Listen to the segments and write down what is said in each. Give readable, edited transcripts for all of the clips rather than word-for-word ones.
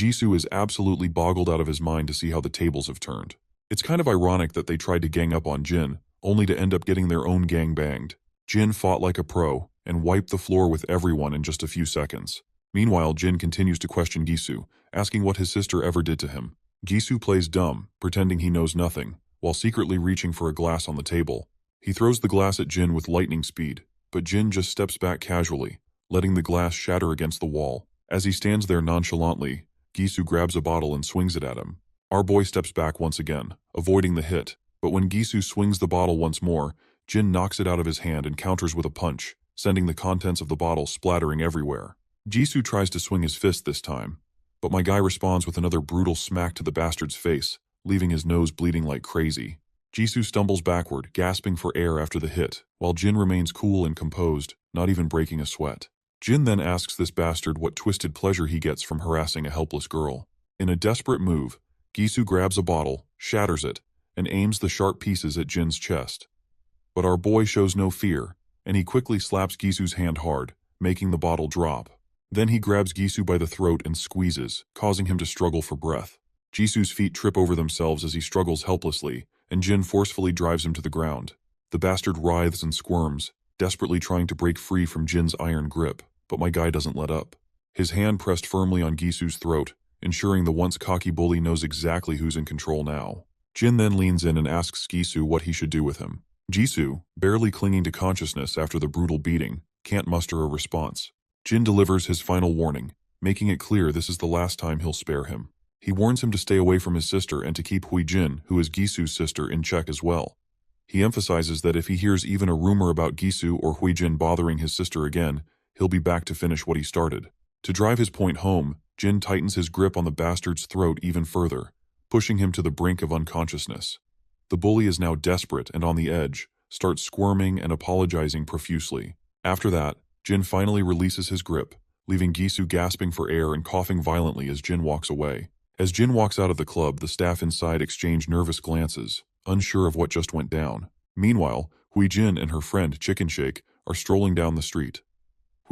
Jisoo is absolutely boggled out of his mind to see how the tables have turned. It's kind of ironic that they tried to gang up on Jin, only to end up getting their own gang banged. Jin fought like a pro and wiped the floor with everyone in just a few seconds. Meanwhile, Jin continues to question Jisoo, asking what his sister ever did to him. Jisoo plays dumb, pretending he knows nothing, while secretly reaching for a glass on the table. He throws the glass at Jin with lightning speed, but Jin just steps back casually, letting the glass shatter against the wall. As he stands there nonchalantly, Jisoo grabs a bottle and swings it at him. Our boy steps back once again, avoiding the hit, but when Jisoo swings the bottle once more, Jin knocks it out of his hand and counters with a punch, sending the contents of the bottle splattering everywhere. Jisoo tries to swing his fist this time, but my guy responds with another brutal smack to the bastard's face, leaving his nose bleeding like crazy. Jisoo stumbles backward, gasping for air after the hit, while Jin remains cool and composed, not even breaking a sweat. Jin then asks this bastard what twisted pleasure he gets from harassing a helpless girl. In a desperate move, Jisoo grabs a bottle, shatters it, and aims the sharp pieces at Jin's chest. But our boy shows no fear, and he quickly slaps Jisoo's hand hard, making the bottle drop. Then he grabs Jisoo by the throat and squeezes, causing him to struggle for breath. Jisoo's feet trip over themselves as he struggles helplessly, and Jin forcefully drives him to the ground. The bastard writhes and squirms, desperately trying to break free from Jin's iron grip, but my guy doesn't let up. His hand pressed firmly on Jisoo's throat, ensuring the once cocky bully knows exactly who's in control now. Jin then leans in and asks Jisoo what he should do with him. Jisoo, barely clinging to consciousness after the brutal beating, can't muster a response. Jin delivers his final warning, making it clear this is the last time he'll spare him. He warns him to stay away from his sister and to keep Jin, who is Jisoo's sister, in check as well. He emphasizes that if he hears even a rumor about Jisoo or Jin bothering his sister again, he'll be back to finish what he started. To drive his point home, Jin tightens his grip on the bastard's throat even further, pushing him to the brink of unconsciousness. The bully is now desperate and on the edge, starts squirming and apologizing profusely. After that, Jin finally releases his grip, leaving Jisoo gasping for air and coughing violently as Jin walks away. As Jin walks out of the club, the staff inside exchange nervous glances, unsure of what just went down. Meanwhile, Jin and her friend Chicken Shake are strolling down the street.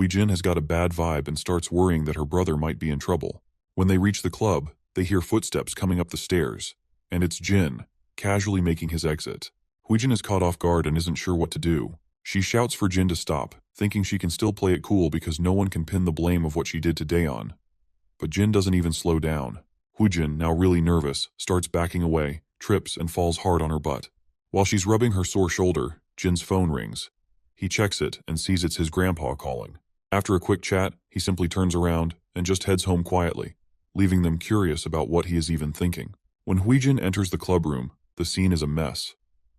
Jin has got a bad vibe and starts worrying that her brother might be in trouble. When they reach the club, they hear footsteps coming up the stairs, and it's Jin, casually making his exit. Jin is caught off guard and isn't sure what to do. She shouts for Jin to stop, thinking she can still play it cool because no one can pin the blame of what she did to Daeon. But Jin doesn't even slow down. Jin, now really nervous, starts backing away, trips, and falls hard on her butt. While she's rubbing her sore shoulder, Jin's phone rings. He checks it and sees it's his grandpa calling. After a quick chat, he simply turns around and just heads home quietly, leaving them curious about what he is even thinking. When Jin enters the clubroom, the scene is a mess.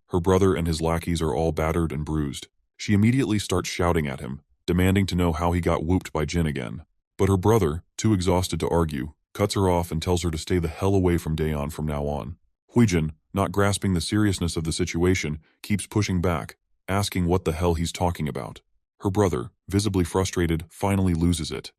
Her brother and his lackeys are all battered and bruised. She immediately starts shouting at him, demanding to know how he got whooped by Jin again. But her brother, too exhausted to argue, cuts her off and tells her to stay the hell away from Daeon from now on. Jin, not grasping the seriousness of the situation, keeps pushing back, asking what the hell he's talking about. Her brother, visibly frustrated, finally loses it.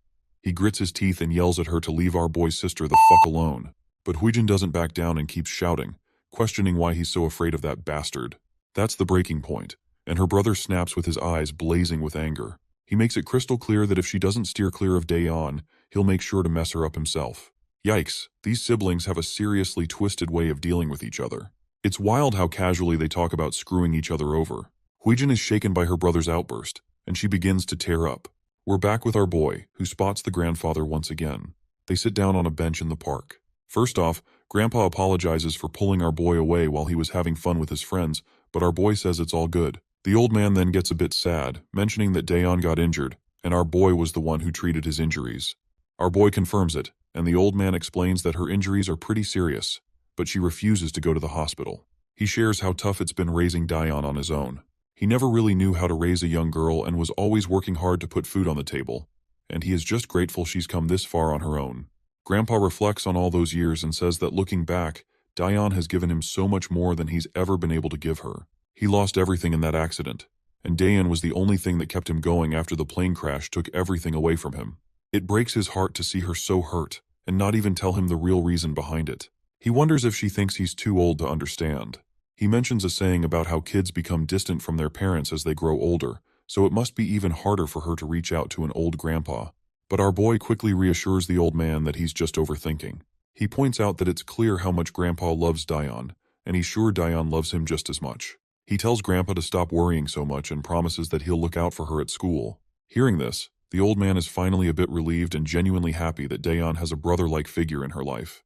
He grits his teeth and yells at her to leave our boy's sister the fuck alone. But Jin doesn't back down and keeps shouting, questioning why he's so afraid of that bastard. That's the breaking point, and her brother snaps with his eyes blazing with anger. He makes it crystal clear that if she doesn't steer clear of Daeon, he'll make sure to mess her up himself. Yikes, these siblings have a seriously twisted way of dealing with each other. It's wild how casually they talk about screwing each other over. Jin is shaken by her brother's outburst, and she begins to tear up. We're back with our boy, who spots the grandfather once again. They sit down on a bench in the park. First off, Grandpa apologizes for pulling our boy away while he was having fun with his friends, but our boy says it's all good. The old man then gets a bit sad, mentioning that Daeon got injured, and our boy was the one who treated his injuries. Our boy confirms it, and the old man explains that her injuries are pretty serious, but she refuses to go to the hospital. He shares how tough it's been raising Daeon on his own. He never really knew how to raise a young girl and was always working hard to put food on the table, and he is just grateful she's come this far on her own. Grandpa reflects on all those years and says that looking back, Daeon has given him so much more than he's ever been able to give her. He lost everything in that accident, and Daeon was the only thing that kept him going after the plane crash took everything away from him. It breaks his heart to see her so hurt, and not even tell him the real reason behind it. He wonders if she thinks he's too old to understand. He mentions a saying about how kids become distant from their parents as they grow older, so it must be even harder for her to reach out to an old grandpa. But our boy quickly reassures the old man that he's just overthinking. He points out that it's clear how much Grandpa loves Dion, and he's sure Dion loves him just as much. He tells Grandpa to stop worrying so much and promises that he'll look out for her at school. Hearing this, the old man is finally a bit relieved and genuinely happy that Dayon has a brother-like figure in her life.